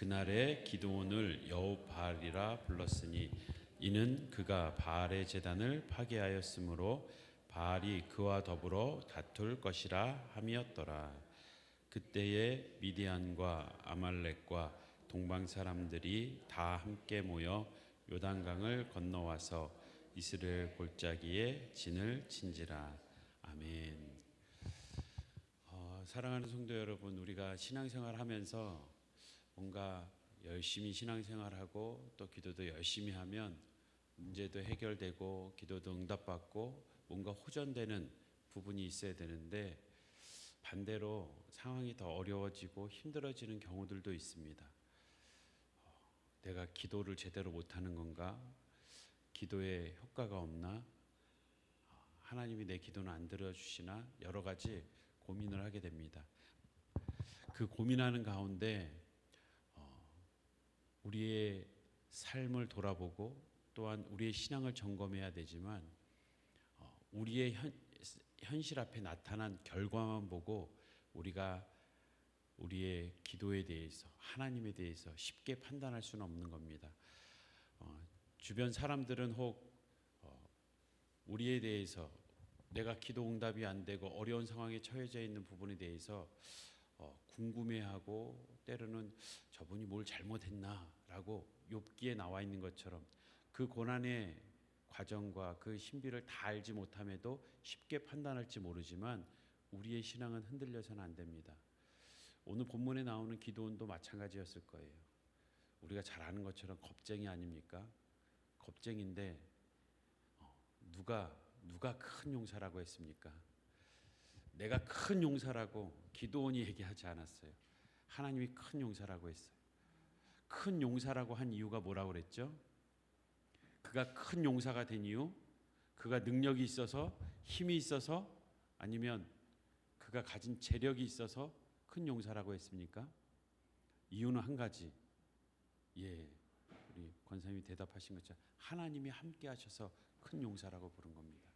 그날에 기드온을 여호바알이라 불렀으니 이는 그가 바알의 제단을 파괴하였으므로 바알이 그와 더불어 다툴 것이라 함이었더라. 그때에 미디안과 아말렉과 동방 사람들이 다 함께 모여 요단강을 건너와서 이스라엘 골짜기에 진을 친지라. 아멘. 사랑하는 성도 여러분, 우리가 신앙생활하면서 뭔가 열심히 신앙생활하고 또 기도도 열심히 하면 문제도 해결되고 기도도 응답받고 뭔가 호전되는 부분이 있어야 되는데, 반대로 상황이 더 어려워지고 힘들어지는 경우들도 있습니다. 내가 기도를 제대로 못하는 건가? 기도에 효과가 없나? 하나님이 내 기도는 안 들어주시나? 여러 가지 고민을 하게 됩니다. 그 고민하는 가운데 우리의 삶을 돌아보고 또한 우리의 신앙을 점검해야 되지만, 우리의 현실 앞에 나타난 결과만 보고 우리가 우리의 기도에 대해서, 하나님에 대해서 쉽게 판단할 수는 없는 겁니다. 주변 사람들은 혹 우리에 대해서, 내가 기도 응답이 안 되고 어려운 상황에 처해져 있는 부분에 대해서 궁금해하고, 때로는 저분이 뭘 잘못했나라고 욥기에 나와 있는 것처럼 그 고난의 과정과 그 신비를 다 알지 못함에도 쉽게 판단할지 모르지만, 우리의 신앙은 흔들려서는 안 됩니다. 오늘 본문에 나오는 기드온도 마찬가지였을 거예요. 우리가 잘 아는 것처럼 겁쟁이 아닙니까? 겁쟁인데 누가 큰 용사라고 했습니까? 내가 큰 용사라고 기드온이 얘기하지 않았어요. 하나님이 큰 용사라고 했어요. 큰 용사라고 한 이유가 뭐라고 그랬죠? 그가 큰 용사가 된 이유, 그가 능력이 있어서, 힘이 있어서, 아니면 그가 가진 재력이 있어서 큰 용사라고 했습니까? 이유는 한 가지. 우리 권사님이 대답하신 것처럼 하나님이 함께 하셔서 큰 용사라고 부른 겁니다.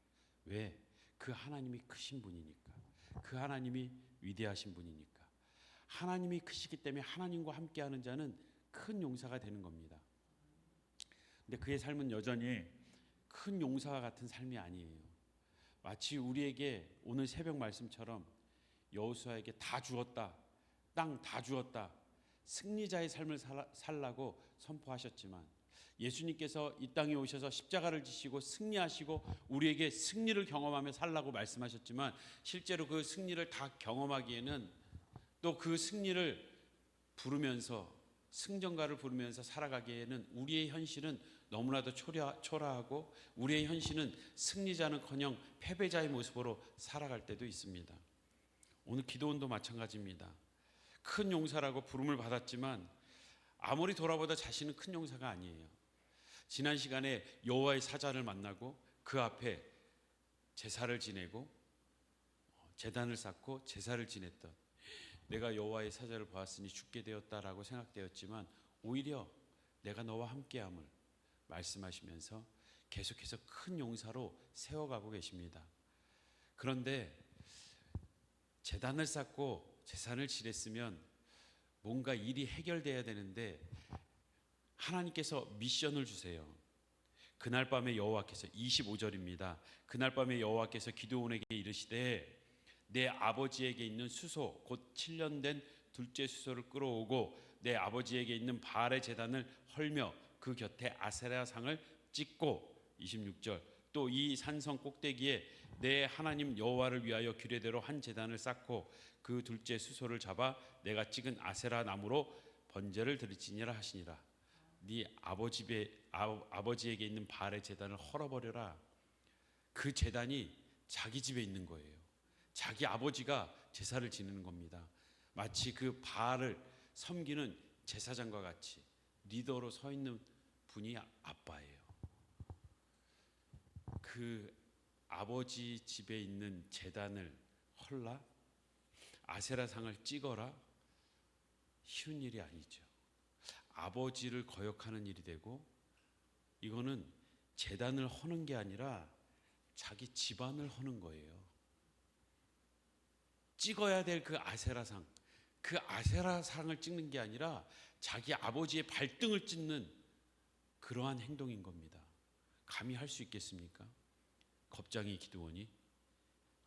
왜? 그 하나님이 크신 분이니까. 그 하나님이 위대하신 분이니까. 하나님이 크시기 때문에 하나님과 함께하는 자는 큰 용사가 되는 겁니다. 근데 그의 삶은 여전히 큰 용사와 같은 삶이 아니에요. 마치 우리에게 오늘 새벽 말씀처럼 여호수아에게 다 주었다, 땅 다 주었다, 승리자의 삶을 살라고 선포하셨지만, 예수님께서 이 땅에 오셔서 십자가를 지시고 승리하시고 우리에게 승리를 경험하며 살라고 말씀하셨지만, 실제로 그 승리를 다 경험하기에는, 또 그 승리를 부르면서, 승전가를 부르면서 살아가기에는 우리의 현실은 너무나도 초라하고, 우리의 현실은 승리자는커녕 패배자의 모습으로 살아갈 때도 있습니다. 오늘 기드온도 마찬가지입니다. 큰 용사라고 부름을 받았지만 아무리 돌아보다 자신은 큰 용사가 아니에요. 지난 시간에 여호와의 사자를 만나고 그 앞에 제사를 지내고 제단을 쌓고 제사를 지냈던, 내가 여호와의 사자를 보았으니 죽게 되었다라고 생각되었지만, 오히려 내가 너와 함께함을 말씀하시면서 계속해서 큰 용사로 세워가고 계십니다. 그런데 제단을 쌓고 제사를 지냈으면 뭔가 일이 해결돼야 되는데, 하나님께서 미션을 주세요. 그날 밤에 여호와께서, 25절입니다. 그날 밤에 여호와께서 기드온에게 이르시되 내 아버지에게 있는 수소 곧 7년 된 둘째 수소를 끌어오고 내 아버지에게 있는 바알의 제단을 헐며 그 곁에 아세라 상을 찍고, 26절, 또 이 산성 꼭대기에 내 하나님 여호와를 위하여 규례대로 한 제단을 쌓고 그 둘째 수소를 잡아 내가 찍은 아세라 나무로 번제를 드릴지니라 하시니라. 네 아버지에게 있는 바알의 제단을 헐어버려라. 그 제단이 자기 집에 있는 거예요. 자기 아버지가 제사를 지내는 겁니다. 마치 그 바알을 섬기는 제사장과 같이 리더로 서 있는 분이 아빠예요. 그 아버지 집에 있는 제단을 헐라? 아세라상을 찍어라? 쉬운 일이 아니죠. 아버지를 거역하는 일이 되고, 이거는 제단을 허는 게 아니라 자기 집안을 허는 거예요. 찍어야 될 그 아세라상, 그 아세라상을 찍는 게 아니라 자기 아버지의 발등을 찢는 그러한 행동인 겁니다. 감히 할 수 있겠습니까? 겁쟁이 기드온이.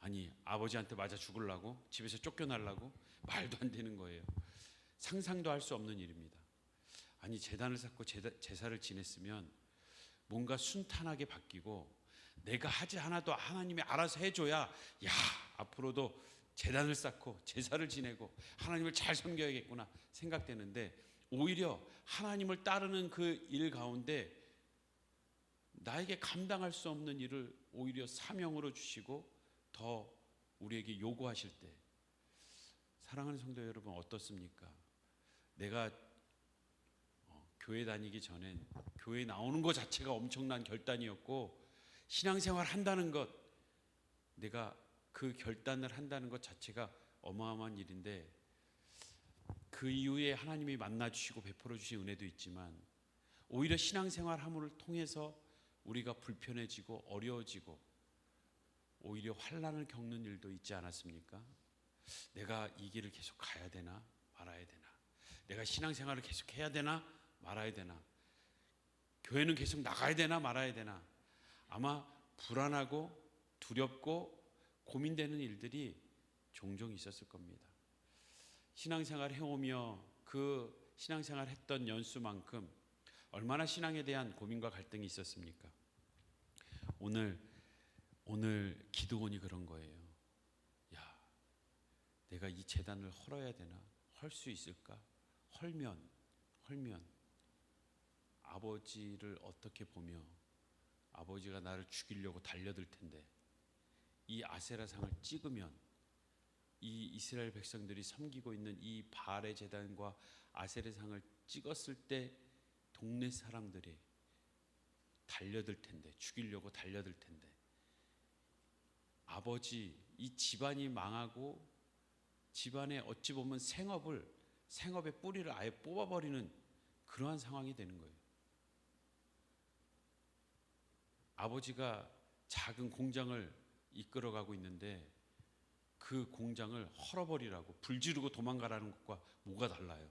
아니, 아버지한테 맞아 죽으려고, 집에서 쫓겨나려고? 말도 안 되는 거예요. 상상도 할 수 없는 일입니다. 아니, 제단을 쌓고 제사를 지냈으면 뭔가 순탄하게 바뀌고, 내가 하지 않아도 하나님이 알아서 해줘야, 야, 앞으로도 제단을 쌓고 제사를 지내고 하나님을 잘 섬겨야겠구나 생각되는데, 오히려 하나님을 따르는 그 일 가운데 나에게 감당할 수 없는 일을 오히려 사명으로 주시고 더 우리에게 요구하실 때, 사랑하는 성도 여러분, 어떻습니까? 내가 교회 다니기 전엔 교회 나오는 것 자체가 엄청난 결단이었고, 신앙생활 한다는 것, 내가 그 결단을 한다는 것 자체가 어마어마한 일인데, 그 이후에 하나님이 만나주시고 베풀어 주신 은혜도 있지만, 오히려 신앙생활 함을 통해서 우리가 불편해지고 어려워지고 오히려 환난을 겪는 일도 있지 않았습니까? 내가 이 길을 계속 가야 되나 말아야 되나, 내가 신앙생활을 계속 해야 되나 말아야 되나, 교회는 계속 나가야 되나 말아야 되나, 아마 불안하고 두렵고 고민되는 일들이 종종 있었을 겁니다. 신앙생활 해오며 그 신앙생활 했던 연수만큼 얼마나 신앙에 대한 고민과 갈등이 있었습니까? 오늘 기드온이 그런 거예요. 야, 내가 이 제단을 헐어야 되나? 헐 수 있을까? 헐면 아버지를 어떻게 보며 아버지가 나를 죽이려고 달려들 텐데, 이 아세라상을 찍으면 이 이스라엘 백성들이 섬기고 있는 이 바알의 제단과 아세라상을 찍었을 때 동네 사람들이 달려들 텐데, 죽이려고 달려들 텐데, 아버지, 이 집안이 망하고 집안에 어찌 보면 생업의 뿌리를 아예 뽑아버리는 그러한 상황이 되는 거예요. 아버지가 작은 공장을 이끌어가고 있는데 그 공장을 헐어버리라고, 불 지르고 도망가라는 것과 뭐가 달라요?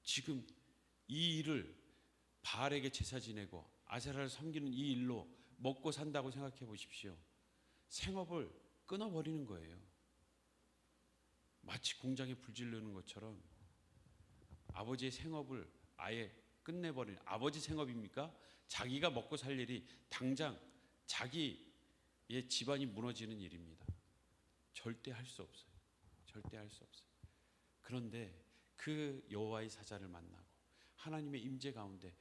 지금 이 일을, 바알에게 제사 지내고 아세라를 섬기는 이 일로 먹고 산다고 생각해 보십시오. 생업을 끊어버리는 거예요. 마치 공장에 불 지르는 것처럼 아버지의 생업을 아예 끝내버리는, 아버지 생업입니까? 자기가 먹고 살 일이 당장 자기의 집안이 무너지는 일입니다. 절대 할 수 없어요. 절대 할 수 없어요. 그런데 그 여호와의 사자를 만나고 하나님의 임재 가운데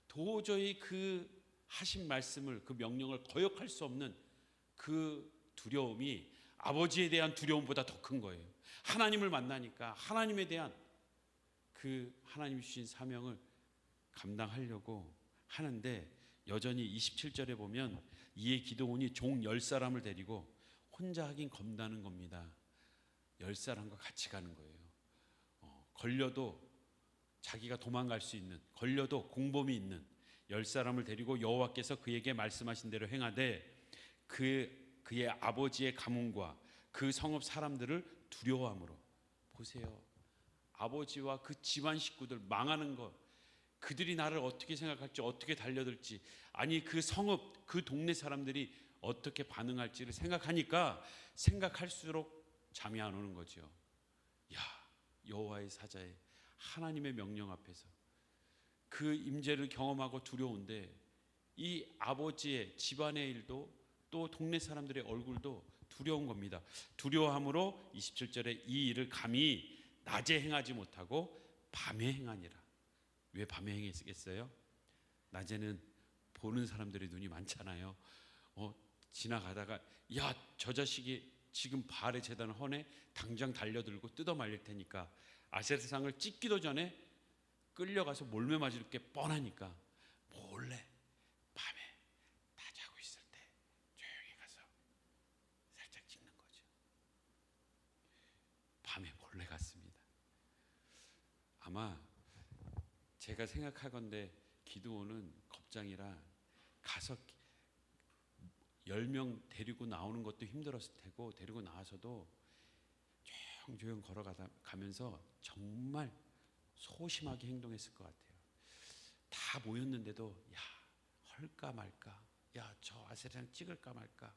도저히 그 하신 말씀을, 그 명령을 거역할 수 없는 그 두려움이 아버지에 대한 두려움보다 더 큰 거예요. 하나님을 만나니까 하나님에 대한 그 하나님이 주신 사명을 감당하려고 하는데, 여전히 27절에 보면 이에 기드온이 종 10사람을 데리고 혼자 하긴 겁나는 겁니다. 10사람과 같이 가는 거예요. 걸려도 자기가 도망갈 수 있는, 걸려도 공범이 있는 10사람을 데리고 여호와께서 그에게 말씀하신 대로 행하되 그의 아버지의 가문과 그 성읍 사람들을 두려워함으로. 보세요, 아버지와 그 집안 식구들 망하는 것, 그들이 나를 어떻게 생각할지, 어떻게 달려들지, 아니 그 성읍, 그 동네 사람들이 어떻게 반응할지를 생각하니까 생각할수록 잠이 안 오는 거죠. 야, 여호와의 사자의 하나님의 명령 앞에서 그 임재를 경험하고 두려운데, 이 아버지의 집안의 일도 또 동네 사람들의 얼굴도 두려운 겁니다. 두려워함으로 27절에 이 일을 감히 낮에 행하지 못하고 밤에 행하니라. 왜 밤에 행했겠어요? 낮에는 보는 사람들의 눈이 많잖아요. 지나가다가 야, 저 자식이 지금 바알의 제단을 허네, 당장 달려들고 뜯어 말릴 테니까, 아세라상을 찍기도 전에 끌려가서 몰매 맞을 게 뻔하니까 몰래 밤에 다 자고 있을 때 조용히 가서 살짝 찍는 거죠. 밤에 몰래 갔습니다. 아마 제가 생각하건대 기드온은 겁장이라 가서 10명 데리고 나오는 것도 힘들었을 테고, 데리고 나와서도 조용조용 걸어가면서 정말 소심하게 행동했을 것 같아요. 다 모였는데도 야, 할까 말까, 야, 저 아세라장 찍을까 말까,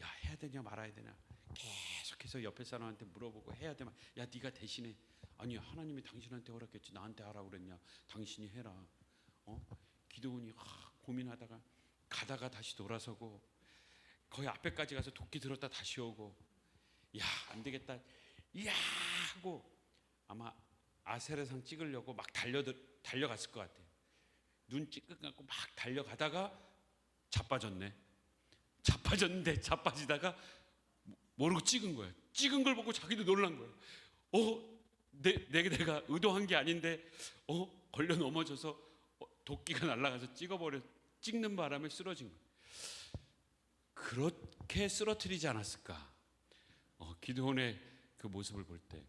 야, 해야 되냐 말아야 되냐, 계속해서 옆에 사람한테 물어보고 해야 되면, 야, 네가 대신해. 아니, 하나님이 당신한테 허락했지 나한테 하라고 그랬냐? 당신이 해라. 기도원이 고민하다가 가다가 다시 돌아서고 거의 앞에까지 가서 도끼 들었다 다시 오고, 야, 안 되겠다, 야 하고 아마 아세라상 찍으려고 막 달려갔을 것 같아요. 눈 찌끈갖고 막 달려가다가 자빠졌는데 자빠지다가 모르고 찍은 거예요. 찍은 걸 보고 자기도 놀란 거예요. 내가 의도한 게 아닌데 걸려 넘어져서 도끼가 날아가서 찍는 바람에 쓰러진 거예요. 그렇게 쓰러뜨리지 않았을까? 기도원의 그 모습을 볼 때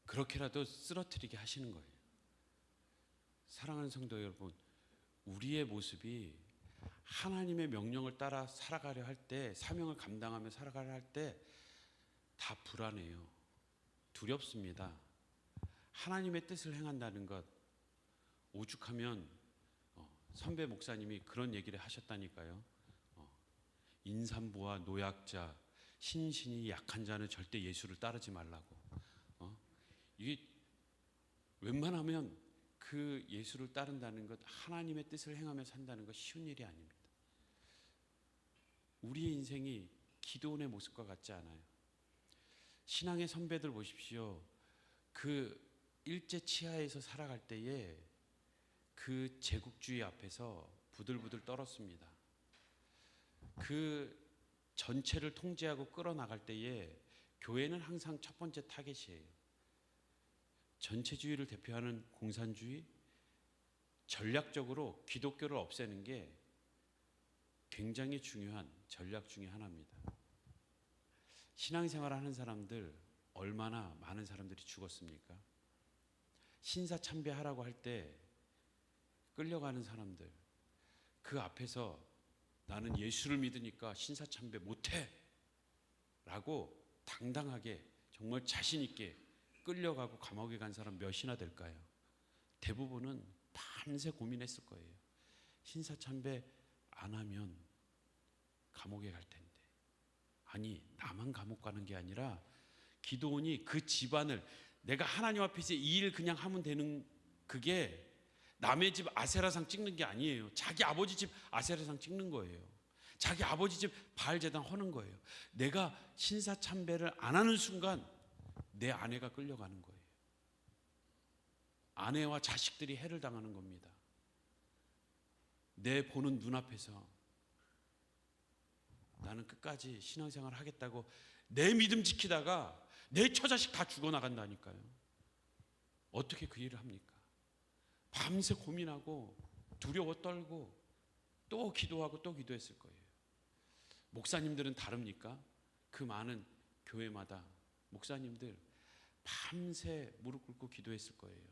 그렇게라도 쓰러뜨리게 하시는 거예요. 사랑하는 성도 여러분, 우리의 모습이 하나님의 명령을 따라 살아가려 할 때, 사명을 감당하며 살아가려 할 때 다 불안해요. 두렵습니다. 하나님의 뜻을 행한다는 것, 오죽하면 선배 목사님이 그런 얘기를 하셨다니까요. 인산부와 노약자, 신신이 약한 자는 절대 예수를 따르지 말라고. 이게 웬만하면 그 예수를 따른다는 것, 하나님의 뜻을 행하며 산다는 것 쉬운 일이 아닙니다. 우리의 인생이 기도원의 모습과 같지 않아요. 신앙의 선배들 보십시오. 그 일제 치하에서 살아갈 때에 그 제국주의 앞에서 부들부들 떨었습니다. 그 전체를 통제하고 끌어나갈 때에 교회는 항상 첫 번째 타겟이에요. 전체주의를 대표하는 공산주의, 전략적으로 기독교를 없애는 게 굉장히 중요한 전략 중에 하나입니다. 신앙생활을 하는 사람들 얼마나 많은 사람들이 죽었습니까? 신사참배하라고 할 때 끌려가는 사람들, 그 앞에서 나는 예수를 믿으니까 신사참배 못해 라고 당당하게 정말 자신 있게 끌려가고 감옥에 간 사람 몇이나 될까요? 대부분은 밤새 고민했을 거예요. 신사참배 안 하면 감옥에 갈 텐데. 아니, 나만 감옥 가는 게 아니라 기도원이 그 집안을, 내가 하나님 앞에서 이 일 그냥 하면 되는, 그게 남의 집 아세라상 찍는 게 아니에요. 자기 아버지 집 아세라상 찍는 거예요. 자기 아버지 집 바알 제단 하는 거예요. 내가 신사참배를 안 하는 순간 내 아내가 끌려가는 거예요. 아내와 자식들이 해를 당하는 겁니다. 내 보는 눈앞에서 나는 끝까지 신앙생활 하겠다고 내 믿음 지키다가 내 처자식 다 죽어나간다니까요. 어떻게 그 일을 합니까? 밤새 고민하고 두려워 떨고 또 기도하고 또 기도했을 거예요. 목사님들은 다릅니까? 그 많은 교회마다 목사님들 밤새 무릎 꿇고 기도했을 거예요.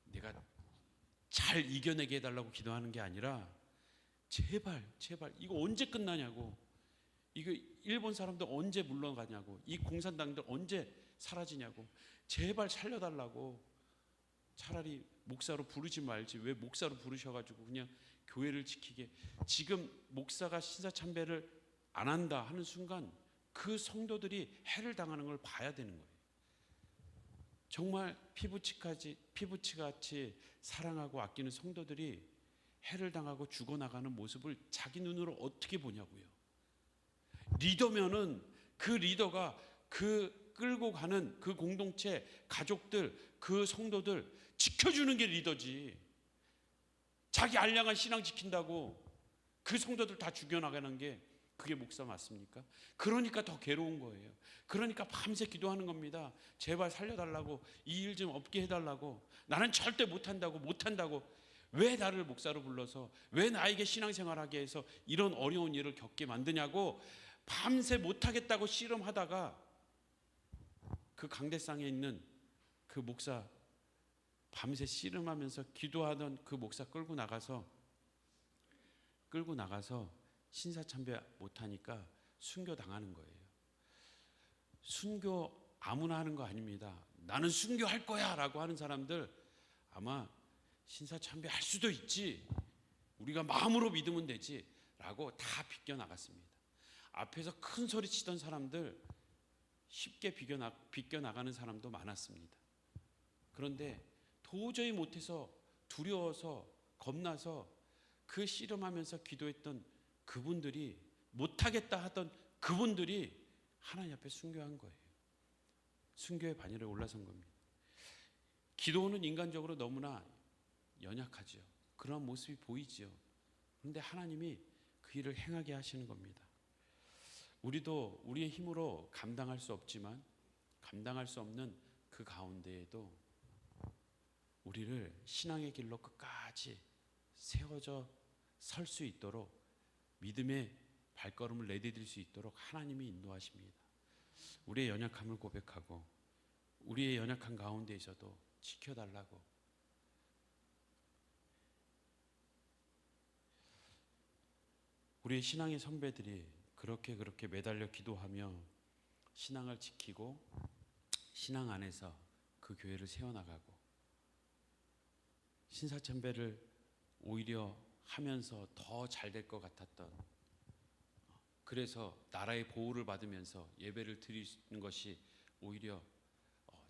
내가 잘 이겨내게 해달라고 기도하는 게 아니라 제발 이거 언제 끝나냐고, 이거 일본 사람들 언제 물러가냐고, 이 공산당들 언제 사라지냐고, 제발 살려달라고. 차라리 목사로 부르지 말지 왜 목사로 부르셔가지고 그냥 교회를 지키게. 지금 목사가 신사참배를 안 한다 하는 순간 그 성도들이 해를 당하는 걸 봐야 되는 거예요. 정말 피부치같이 사랑하고 아끼는 성도들이 해를 당하고 죽어나가는 모습을 자기 눈으로 어떻게 보냐고요. 리더면은 그 리더가 그 끌고 가는 그 공동체, 가족들, 그 성도들 지켜주는 게 리더지. 자기 알량한 신앙 지킨다고 그 성도들 다 죽여나가는 게 그게 목사 맞습니까? 그러니까 더 괴로운 거예요. 그러니까 밤새 기도하는 겁니다. 제발 살려달라고, 이 일 좀 없게 해달라고. 나는 절대 못한다고. 왜 나를 목사로 불러서, 왜 나에게 신앙생활하게 해서 이런 어려운 일을 겪게 만드냐고 밤새 못하겠다고 씨름하다가 그 강대상에 있는 그 목사, 밤새 씨름하면서 기도하던 그 목사 끌고 나가서 신사참배 못하니까 순교당하는 거예요. 순교 아무나 하는 거 아닙니다. 나는 순교할 거야 라고 하는 사람들 아마 신사참배할 수도 있지, 우리가 마음으로 믿으면 되지 라고 다 비껴나갔습니다. 앞에서 큰 소리 치던 사람들 쉽게 비껴나가는 사람도 많았습니다. 그런데 도저히 못해서 두려워서 겁나서 그 씨름하면서 기도했던 그분들이, 못하겠다 하던 그분들이 하나님 앞에 순교한 거예요. 순교의 반열에 올라선 겁니다. 기도는 인간적으로 너무나 연약하죠. 그런 모습이 보이죠. 그런데 하나님이 그 일을 행하게 하시는 겁니다. 우리도 우리의 힘으로 감당할 수 없지만 감당할 수 없는 그 가운데에도 우리를 신앙의 길로 끝까지 세워져 설 수 있도록, 믿음의 발걸음을 내디딜 수 있도록 하나님이 인도하십니다. 우리의 연약함을 고백하고 우리의 연약한 가운데에서도 지켜달라고, 우리의 신앙의 선배들이 그렇게 매달려 기도하며 신앙을 지키고 신앙 안에서 그 교회를 세워나가고 신사참배를 오히려 하면서 더 잘 될 것 같았던, 그래서 나라의 보호를 받으면서 예배를 드리는 것이 오히려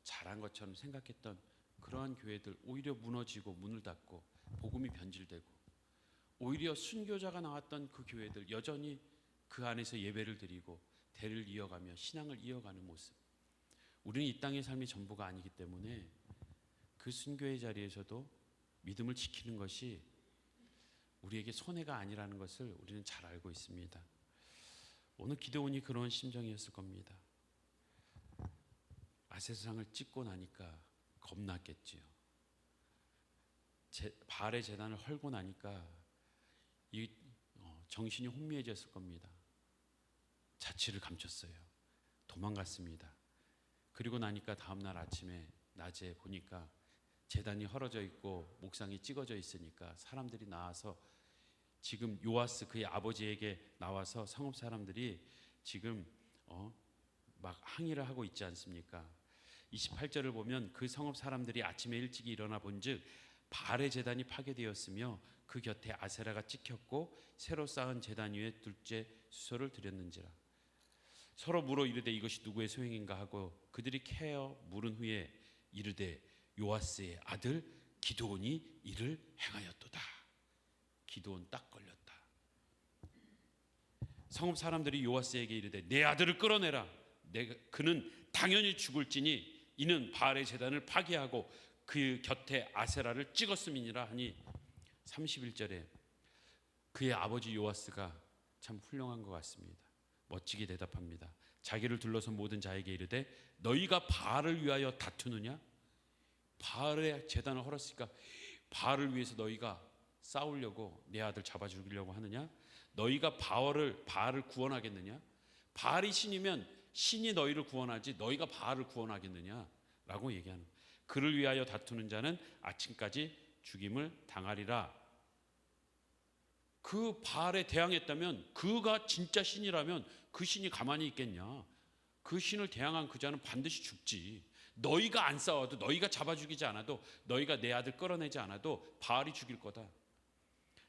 잘한 것처럼 생각했던 그러한 교회들 오히려 무너지고 문을 닫고 복음이 변질되고, 오히려 순교자가 나왔던 그 교회들 여전히 그 안에서 예배를 드리고 대를 이어가며 신앙을 이어가는 모습. 우리는 이 땅의 삶이 전부가 아니기 때문에 그 순교의 자리에서도 믿음을 지키는 것이 우리에게 손해가 아니라는 것을 우리는 잘 알고 있습니다. 오늘 기드온이 그런 심정이었을 겁니다. 아세상을 찍고 나니까 겁났겠지요. 바알의 제단을 헐고 나니까 정신이 혼미해졌을 겁니다. 자취를 감췄어요. 도망갔습니다. 그리고 나니까 다음날 아침에 낮에 보니까 제단이 헐어져 있고 목상이 찍어져 있으니까 사람들이 나와서, 지금 요아스 그의 아버지에게 나와서 성읍 사람들이 지금 막 항의를 하고 있지 않습니까? 28절을 보면 그 성읍 사람들이 아침에 일찍 일어나 본즉 바알의 제단이 파괴되었으며 그 곁에 아세라가 찍혔고 새로 쌓은 제단 위에 둘째 수소를 드렸는지라. 서로 물어 이르되 이것이 누구의 소행인가 하고 그들이 캐어 물은 후에 이르되 요아스의 아들 기드온이 이를 행하였도다. 기드온 딱 걸렸다. 성읍 사람들이 요아스에게 이르되 내 아들을 끌어내라. 그는 당연히 죽을지니 이는 바알의 제단을 파괴하고 그 곁에 아세라를 찍었음이니라 하니 31절에 그의 아버지 요아스가 참 훌륭한 것 같습니다. 멋지게 대답합니다. 자기를 둘러선 모든 자에게 이르되 너희가 바알을 위하여 다투느냐? 바알의 제단을 헐었으니까 바알을 위해서 너희가 싸우려고 내 아들 잡아 죽이려고 하느냐? 너희가 바알을 구원하겠느냐? 바알이 신이면 신이 너희를 구원하지 너희가 바알을 구원하겠느냐? 라고 얘기하는 거예요. 그를 위하여 다투는 자는 아침까지 죽임을 당하리라. 그 바알에 대항했다면, 그가 진짜 신이라면 그 신이 가만히 있겠냐? 그 신을 대항한 그 자는 반드시 죽지. 너희가 안 싸워도, 너희가 잡아 죽이지 않아도, 너희가 내 아들 끌어내지 않아도 바알이 죽일 거다.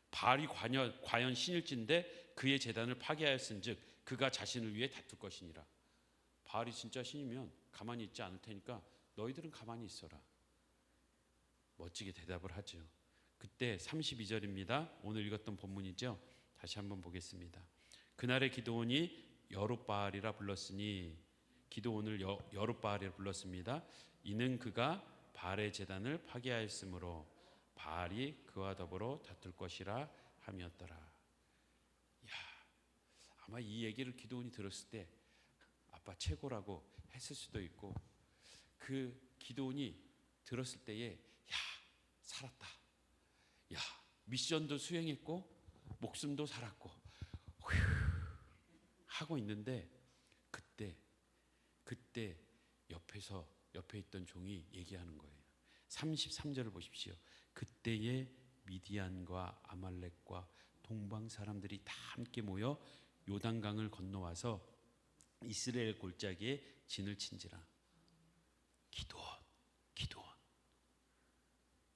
바알이 과연 신일진데 그의 제단을 파괴하였은즉 그가 자신을 위해 다툴 것이니라. 바알이 진짜 신이면 가만히 있지 않을 테니까 너희들은 가만히 있어라. 멋지게 대답을 하죠. 그때 32절입니다. 오늘 읽었던 본문이죠. 다시 한번 보겠습니다. 그날의 기드온이 여룻바알이라 불렀으니, 기드온을 여룻바알이라 불렀습니다. 이는 그가 바알의 제단을 파괴하였으므로 바알이 그와 더불어 다툴 것이라 함이었더라. 야, 아마 이 얘기를 기드온이 들었을 때 아빠 최고라고 했을 수도 있고, 그 기드온이 들었을 때에 야, 살았다. 야, 미션도 수행했고 목숨도 살았고 휴, 하고 있는데 그때 옆에 있던 종이 얘기하는 거예요. 33절을 보십시오. 그때에 미디안과 아말렉과 동방 사람들이 다 함께 모여 요단강을 건너와서 이스라엘 골짜기에 진을 친지라. 기도원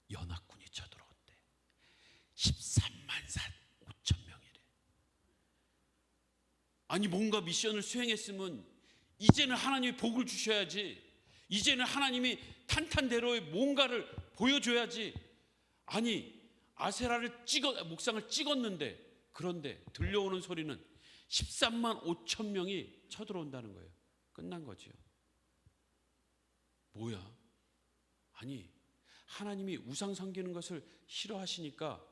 연합군이 쳐들어온대. 13만 5천 명이래. 아니 뭔가 미션을 수행했으면 이제는 하나님이 복을 주셔야지. 이제는 하나님이 탄탄대로의 뭔가를 보여줘야지. 아니 아세라를 목상을 찍었는데, 그런데 들려오는 소리는 13만 5천 명이 쳐들어온다는 거예요. 끝난 거죠. 뭐야? 아니 하나님이 우상 섬기는 것을 싫어하시니까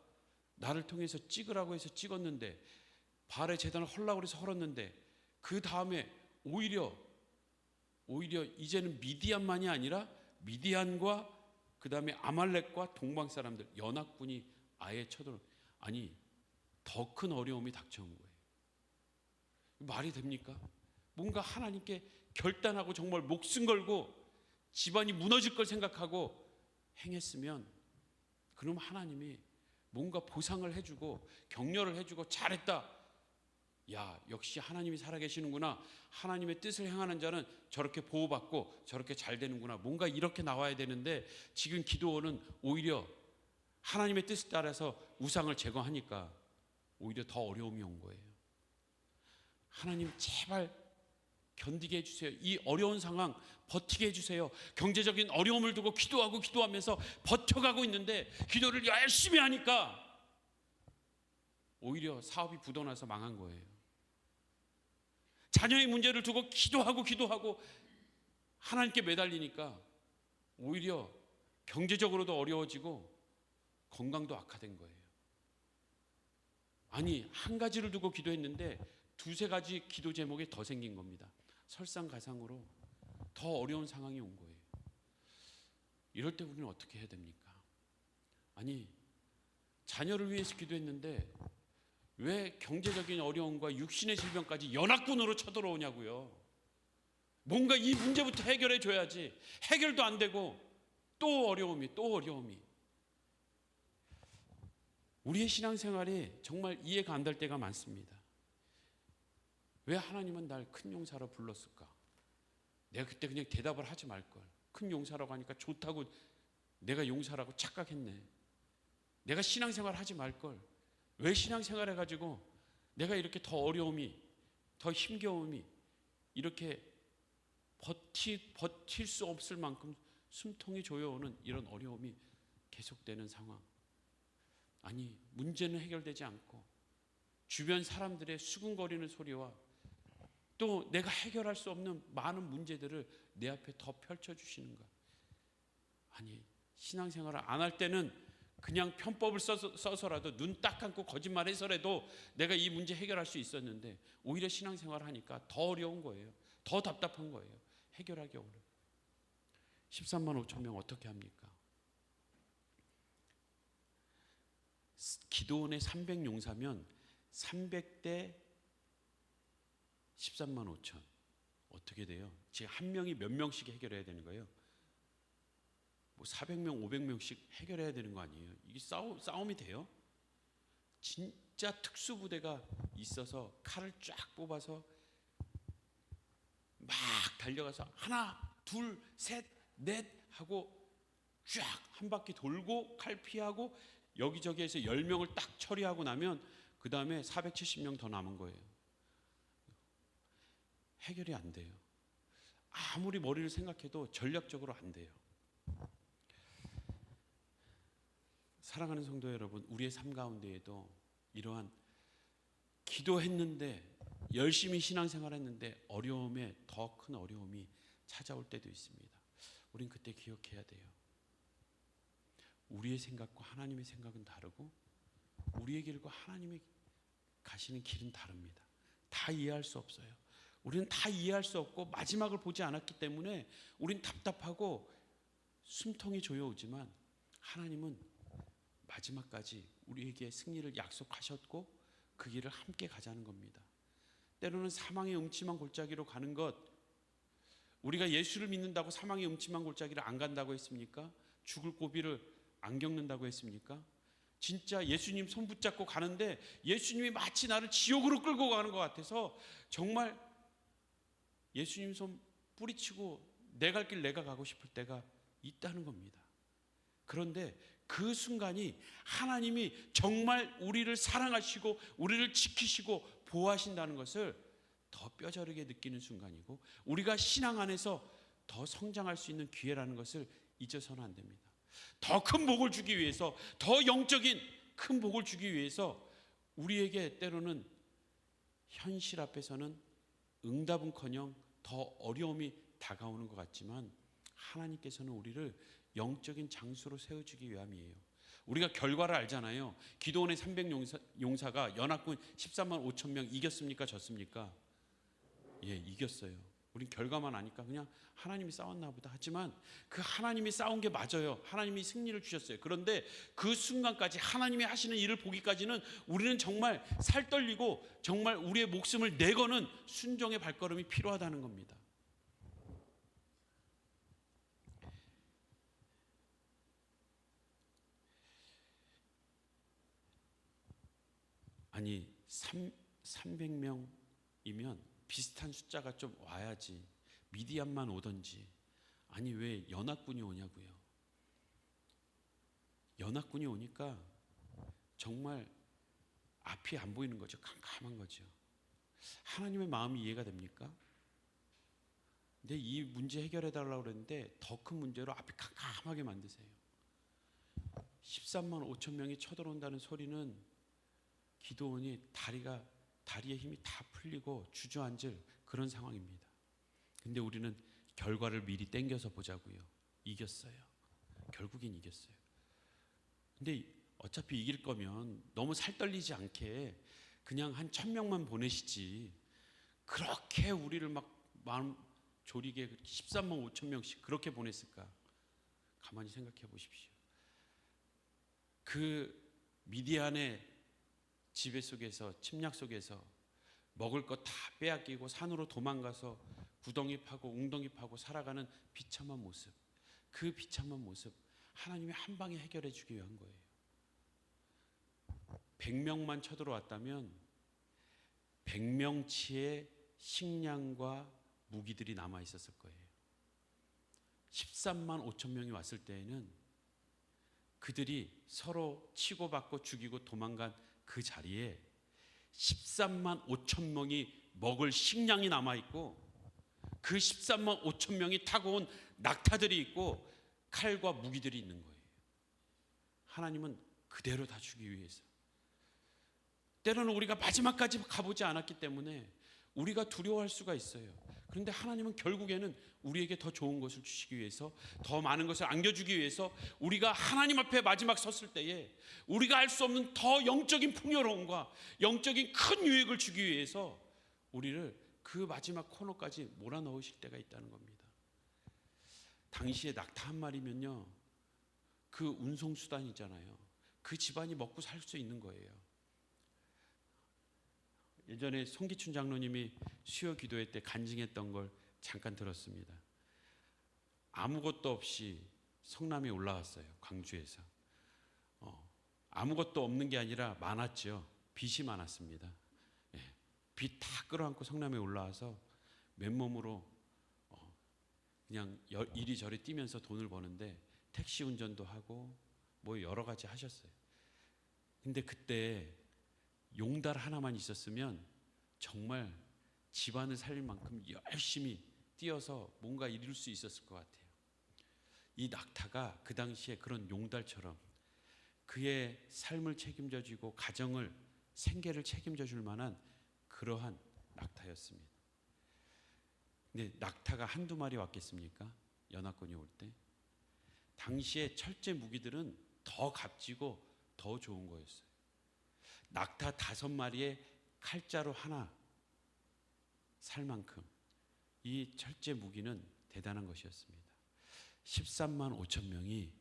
나를 통해서 찍으라고 해서 찍었는데, 바알의 제단을 헐라고 해서 헐었는데, 그 다음에 오히려 이제는 미디안만이 아니라 미디안과 그 다음에 아말렉과 동방 사람들 연합군이 아예 쳐들어. 아니 더 큰 어려움이 닥쳐온 거예요. 말이 됩니까? 뭔가 하나님께 결단하고 정말 목숨 걸고 집안이 무너질 걸 생각하고 행했으면, 그럼 하나님이 뭔가 보상을 해주고 격려를 해주고 잘했다. 야, 역시 하나님이 살아계시는구나. 하나님의 뜻을 행하는 자는 저렇게 보호받고 저렇게 잘 되는구나. 뭔가 이렇게 나와야 되는데, 지금 기도원은 오히려 하나님의 뜻에 따라서 우상을 제거하니까 오히려 더 어려움이 온 거예요. 하나님 제발 견디게 해주세요. 이 어려운 상황 버티게 해주세요. 경제적인 어려움을 두고 기도하면서 버텨가고 있는데, 기도를 열심히 하니까 오히려 사업이 부도나서 망한 거예요. 자녀의 문제를 두고 기도하고 하나님께 매달리니까 오히려 경제적으로도 어려워지고 건강도 악화된 거예요. 아니 한 가지를 두고 기도했는데 두세 가지 기도 제목이 더 생긴 겁니다. 설상가상으로 더 어려운 상황이 온 거예요. 이럴 때 우리는 어떻게 해야 됩니까? 아니 자녀를 위해서 기도했는데 왜 경제적인 어려움과 육신의 질병까지 연합군으로 쳐들어오냐고요. 뭔가 이 문제부터 해결해 줘야지. 해결도 안 되고 또 어려움이. 우리의 신앙생활이 정말 이해가 안 될 때가 많습니다. 왜 하나님은 날 큰 용사로 불렀을까? 내가 그때 그냥 대답을 하지 말걸. 큰 용사라고 하니까 좋다고 내가 용사라고 착각했네. 내가 신앙생활 하지 말걸. 왜 신앙생활 해가지고 내가 이렇게 더 어려움이, 더 힘겨움이, 이렇게 버틸 수 없을 만큼 숨통이 조여오는 이런 어려움이 계속되는 상황. 아니 문제는 해결되지 않고 주변 사람들의 수군거리는 소리와 또 내가 해결할 수 없는 많은 문제들을 내 앞에 더 펼쳐주시는가. 아니 신앙생활을 안 할 때는 그냥 편법을 써서라도 눈 딱 감고 거짓말해서라도 내가 이 문제 해결할 수 있었는데, 오히려 신앙생활을 하니까 더 어려운 거예요. 더 답답한 거예요. 해결하기 어려워요. 13만 5천 명 어떻게 합니까? 기도원의 300용사면 300대 13만 5천 어떻게 돼요? 지금 한 명이 몇 명씩 해결해야 되는 거예요? 뭐 400명, 500명씩 해결해야 되는 거 아니에요? 이게 싸움이 돼요? 진짜 특수부대가 있어서 칼을 쫙 뽑아서 막 달려가서 하나, 둘, 셋, 넷 하고 쫙 한 바퀴 돌고 칼 피하고 여기저기에서 10명을 딱 처리하고 나면 그 다음에 470명 더 남은 거예요. 해결이 안 돼요. 아무리 머리를 생각해도 전략적으로 안 돼요. 사랑하는 성도 여러분, 우리의 삶 가운데에도 이러한 기도했는데 열심히 신앙생활했는데 어려움에 더 큰 어려움이 찾아올 때도 있습니다. 우린 그때 기억해야 돼요. 우리의 생각과 하나님의 생각은 다르고 우리의 길과 하나님의 가시는 길은 다릅니다. 다 이해할 수 없어요. 우리는 다 이해할 수 없고 마지막을 보지 않았기 때문에 우린 답답하고 숨통이 조여오지만, 하나님은 마지막까지 우리에게 승리를 약속하셨고 그 길을 함께 가자는 겁니다. 때로는 사망의 음침한 골짜기로 가는 것, 우리가 예수를 믿는다고 사망의 음침한 골짜기를 안 간다고 했습니까? 죽을 고비를 안 겪는다고 했습니까? 진짜 예수님 손 붙잡고 가는데 예수님이 마치 나를 지옥으로 끌고 가는 것 같아서 정말 예수님 손 뿌리치고 내 갈 길 내가 가고 싶을 때가 있다는 겁니다. 그런데 그 순간이 하나님이 정말 우리를 사랑하시고 우리를 지키시고 보호하신다는 것을 더 뼈저리게 느끼는 순간이고, 우리가 신앙 안에서 더 성장할 수 있는 기회라는 것을 잊어서는 안 됩니다. 더 큰 복을 주기 위해서, 더 영적인 큰 복을 주기 위해서 우리에게 때로는 현실 앞에서는 응답은커녕 더 어려움이 다가오는 것 같지만, 하나님께서는 우리를 영적인 장수로 세워주기 위함이에요. 우리가 결과를 알잖아요. 기도원의 300용사가 연합군 13만 5천 명 이겼습니까? 졌습니까? 예, 이겼어요. 우린 결과만 아니까 그냥 하나님이 싸웠나 보다 하지만, 그 하나님이 싸운 게 맞아요. 하나님이 승리를 주셨어요. 그런데 그 순간까지 하나님이 하시는 일을 보기까지는 우리는 정말 살떨리고 정말 우리의 목숨을 내거는 순종의 발걸음이 필요하다는 겁니다. 아니 300명이면 비슷한 숫자가 좀 와야지, 미디안만 오던지, 아니 왜 연합군이 오냐고요. 연합군이 오니까 정말 앞이 안 보이는 거죠. 캄캄한 거죠. 하나님의 마음이 이해가 됩니까? 근데 이 문제 해결해 달라고 그랬는데 더 큰 문제로 앞이 캄캄하게 만드세요. 13만 5천 명이 쳐들어온다는 소리는 기도원이 다리에 힘이 다 풀리고 주저앉을 그런 상황입니다. 근데 우리는 결과를 미리 땡겨서 보자고요. 이겼어요. 결국엔 이겼어요. 근데 어차피 이길 거면 너무 살떨리지 않게 그냥 한 1,000명만 보내시지, 그렇게 우리를 막 마음 졸이게 13만 5천 명씩 그렇게 보냈을까? 가만히 생각해 보십시오. 그 미디안의 지배 속에서, 침략 속에서 먹을 것 다 빼앗기고 산으로 도망가서 구덩이 파고 웅덩이 파고 살아가는 비참한 모습, 그 비참한 모습 하나님이 한 방에 해결해 주기 위한 거예요. 100명만 쳐들어왔다면 100명치의 식량과 무기들이 남아 있었을 거예요. 13만 5천 명이 왔을 때에는 그들이 서로 치고받고 죽이고 도망간 그 자리에 13만 5천 명이 먹을 식량이 남아있고, 그 13만 5천 명이 타고 온 낙타들이 있고 칼과 무기들이 있는 거예요. 하나님은 그대로 다 주기 위해서. 때로는 우리가 마지막까지 가보지 않았기 때문에 우리가 두려워할 수가 있어요. 그런데 하나님은 결국에는 우리에게 더 좋은 것을 주시기 위해서, 더 많은 것을 안겨주기 위해서, 우리가 하나님 앞에 마지막 섰을 때에 우리가 알 수 없는 더 영적인 풍요로움과 영적인 큰 유익을 주기 위해서 우리를 그 마지막 코너까지 몰아넣으실 때가 있다는 겁니다. 당시에 낙타 한 마리면요, 그 운송수단이잖아요. 그 집안이 먹고 살 수 있는 거예요. 예전에 송기춘 장로님이 수요 기도회 때 간증했던 걸 잠깐 들었습니다. 아무것도 없이 성남에 올라왔어요. 광주에서. 아무것도 없는 게 아니라 많았죠. 빚이 많았습니다. 빚 다 끌어안고 성남에 올라와서 맨몸으로 그냥 이리저리 뛰면서 돈을 버는데 택시 운전도 하고 뭐 여러 가지 하셨어요. 근데 그때 용달 하나만 있었으면 정말 집안을 살릴 만큼 열심히 뛰어서 뭔가 이룰 수 있었을 것 같아요. 이 낙타가 그 당시에 그런 용달처럼 그의 삶을 책임져 주고 가정을, 생계를 책임져 줄 만한 그러한 낙타였습니다. 근데 낙타가 한두 마리 왔겠습니까? 연합군이 올 때. 당시에 철제 무기들은 더 값지고 더 좋은 거였어요. 낙타 5마리에 칼자루 하나 살 만큼 이 철제 무기는 대단한 것이었습니다. 13만 5천 명이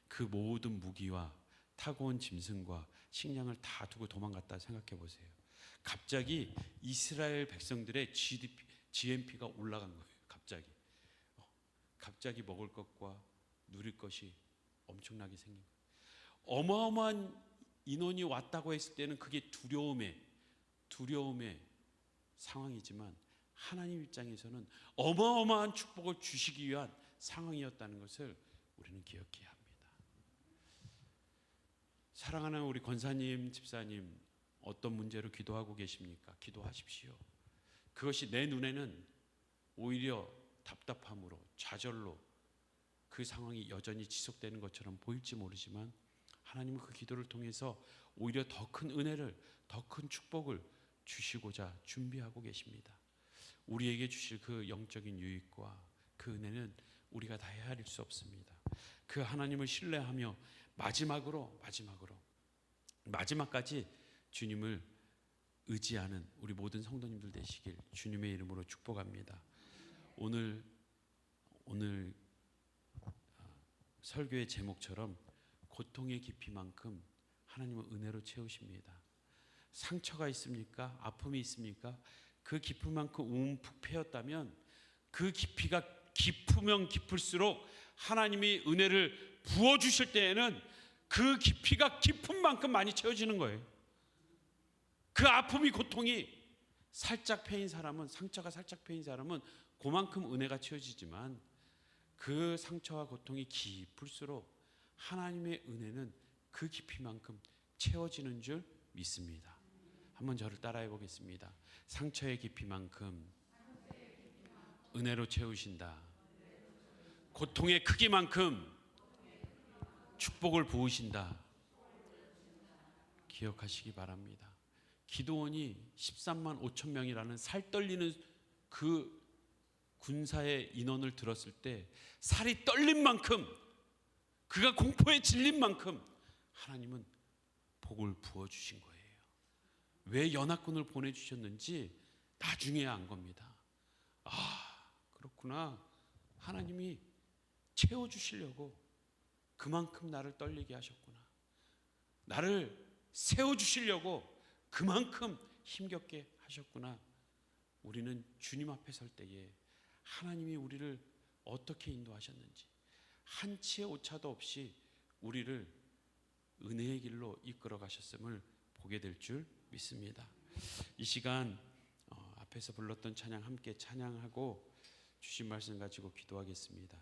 그 모든 무기와 타고 온 짐승과 식량을 다 두고 도망갔다 생각해 보세요. 갑자기 이스라엘 백성들의 GNP가 올라간 거예요. 갑자기 먹을 것과 누릴 것이 엄청나게 생긴 거예요. 어마어마한 인원이 왔다고 했을 때는 그게 두려움의 상황이지만, 하나님 입장에서는 어마어마한 축복을 주시기 위한 상황이었다는 것을 우리는 기억해야 합니다. 사랑하는 우리 권사님, 집사님, 어떤 문제로 기도하고 계십니까? 기도하십시오. 그것이 내 눈에는 오히려 답답함으로, 좌절로 그 상황이 여전히 지속되는 것처럼 보일지 모르지만 하나님은 그 기도를 통해서 오히려 더 큰 은혜를, 더 큰 축복을 주시고자 준비하고 계십니다. 우리에게 주실 그 영적인 유익과 그 은혜는 우리가 다 헤아릴 수 없습니다. 그 하나님을 신뢰하며 마지막까지 주님을 의지하는 우리 모든 성도님들 되시길 주님의 이름으로 축복합니다. 오늘 설교의 제목처럼 고통의 깊이만큼 하나님은 은혜로 채우십니다. 상처가 있습니까? 아픔이 있습니까? 그 깊이만큼 움푹 패였다면 그 깊이가 깊으면 깊을수록 하나님이 은혜를 부어주실 때에는 그 깊이가 깊은 만큼 많이 채워지는 거예요. 그 아픔이, 고통이 살짝 패인 사람은, 상처가 살짝 패인 사람은 그만큼 은혜가 채워지지만 그 상처와 고통이 깊을수록 하나님의 은혜는 그 깊이만큼 채워지는 줄 믿습니다. 한번 저를 따라해 보겠습니다. 상처의 깊이만큼 은혜로 채우신다. 고통의 크기만큼 축복을 부으신다. 기억하시기 바랍니다. 기드온이 13만 5천 명이라는 살떨리는 그 군사의 인원을 들었을 때 살이 떨린 만큼, 그가 공포에 질린 만큼 하나님은 복을 부어주신 거예요. 왜 연합군을 보내주셨는지 나중에 안 겁니다. 아, 그렇구나. 하나님이 채워주시려고 그만큼 나를 떨리게 하셨구나. 나를 세워주시려고 그만큼 힘겹게 하셨구나. 우리는 주님 앞에 설 때에 하나님이 우리를 어떻게 인도하셨는지, 한치의 오차도 없이 우리를 은혜의 길로 이끌어 가셨음을 보게 될 줄 믿습니다. 이 시간 앞에서 불렀던 찬양 함께 찬양하고 주신 말씀 가지고 기도하겠습니다.